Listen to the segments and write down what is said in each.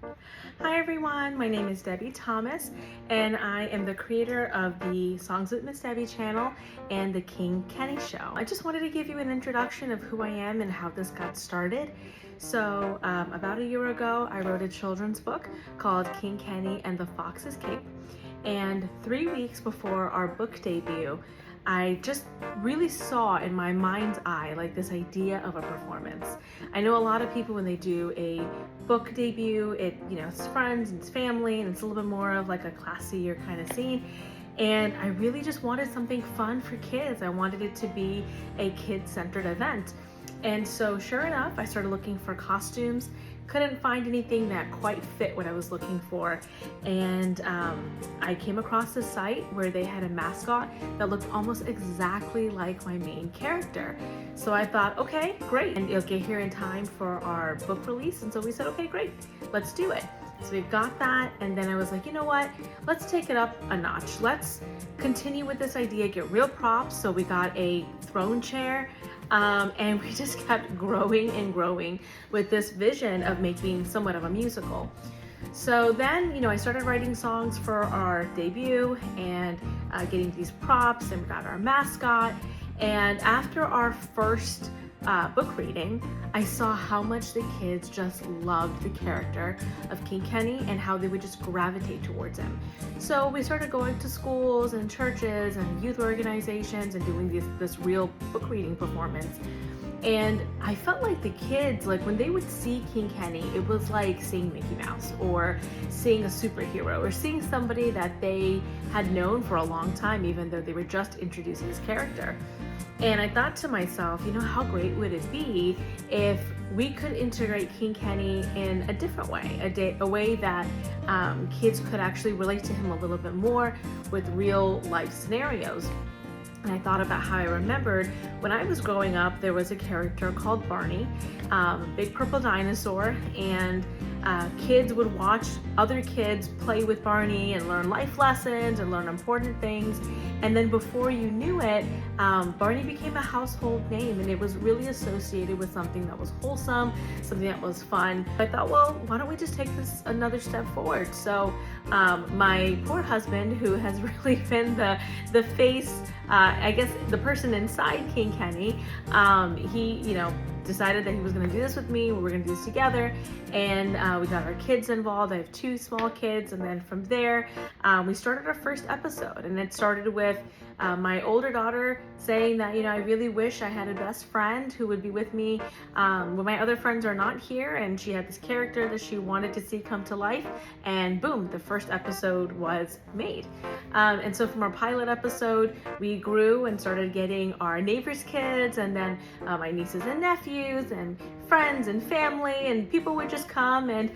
Hi everyone, my name is Debbie Thomas and I am the creator of the Songs with Miss Debbie channel and the King Kenny Show. I just wanted to give you an introduction of who I am and how this got started. So about a year ago, I wrote a children's book called King Kenny and the Fox's Cape. And 3 weeks before our book debut, I just really saw in my mind's eye like this idea of a performance. I know a lot of people when they do a book debut, it's friends and it's family and it's a little bit more of like a classier kind of scene. And I really just wanted something fun for kids. I wanted it to be a kid-centered event. And so sure enough, I started looking for costumes, couldn't find anything that quite fit what I was looking for. And I came across a site where they had a mascot that looked almost exactly like my main character. So I thought, okay, great. And it'll get here in time for our book release. And so we said, okay, great, let's do it. So we got that, and then I was like, you know what? Let's take it up a notch. Let's continue with this idea, get real props. So we got a throne chair, and we just kept growing and growing with this vision of making somewhat of a musical. So then, I started writing songs for our debut and getting these props, and we got our mascot. And after our first book reading, I saw how much the kids just loved the character of King Kenny and how they would just gravitate towards him. So we started going to schools and churches and youth organizations and doing this real book reading performance. And I felt like the kids, like when they would see King Kenny, it was like seeing Mickey Mouse or seeing a superhero or seeing somebody that they had known for a long time, even though they were just introducing his character. And I thought to myself, how great would it be if we could integrate King Kenny in a different way, a way that kids could actually relate to him a little bit more with real life scenarios. And I thought about how I remembered when I was growing up, there was a character called Barney, big purple dinosaur, and kids would watch other kids play with Barney and learn life lessons and learn important things. And then before you knew it, Barney became a household name, and it was really associated with something that was wholesome, something that was fun. I thought, well, why don't we just take this another step forward? So my poor husband, who has really been the face, I guess the person inside King Kenny, he, decided that he was going to do this with me. We were going to do this together, and we got our kids involved. I have 2 small kids, and then from there we started our first episode, and it started with my older daughter saying that I really wish I had a best friend who would be with me when my other friends are not here, and she had this character that she wanted to see come to life, and boom, the first episode was made. And so from our pilot episode, we grew and started getting our neighbors' kids, and then my nieces and nephews and friends and family, and people would just come and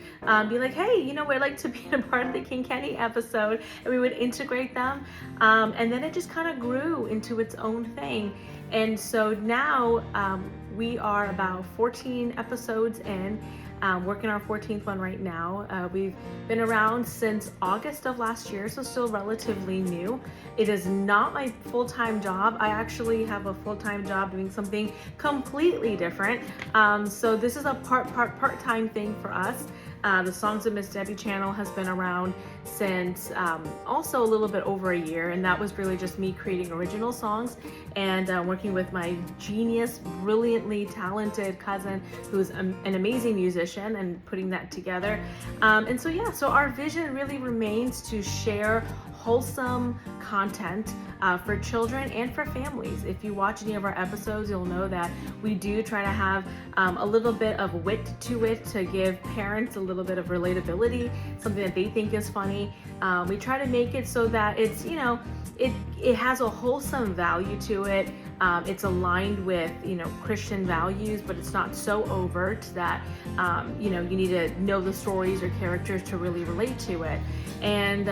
be like, hey, we'd like to be a part of the King Kenny episode, and we would integrate them, and then it just kind of grew into its own thing. And so now we are about 14 episodes in, working our 14th one right now. We've been around since August of last year, so still relatively new. It is not my full-time job. I actually have a full-time job doing something completely different. So this is a part-time thing for us. The Songs of Miss Debbie channel has been around since also a little bit over a year, and that was really just me creating original songs and working with my genius, brilliantly talented cousin who's an amazing musician, and putting that together. And so yeah, so our vision really remains to share wholesome content for children and for families. If you watch any of our episodes, you'll know that we do try to have a little bit of wit to it to give parents a little bit of relatability, something that they think is funny. We try to make it so that it's, it has a wholesome value to it. It's aligned with, Christian values, but it's not so overt that, you need to know the stories or characters to really relate to it. And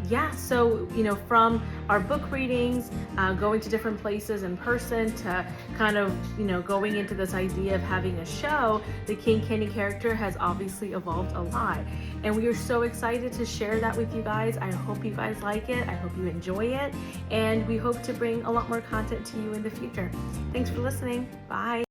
yeah, so, from our book readings, going to different places in person, to kind of, going into this idea of having a show, the King Kenny character has obviously evolved a lot. And we are so excited to share that with you guys. I hope you guys like it. I hope you enjoy it. And we hope to bring a lot more content to you in the future. Thanks for listening. Bye.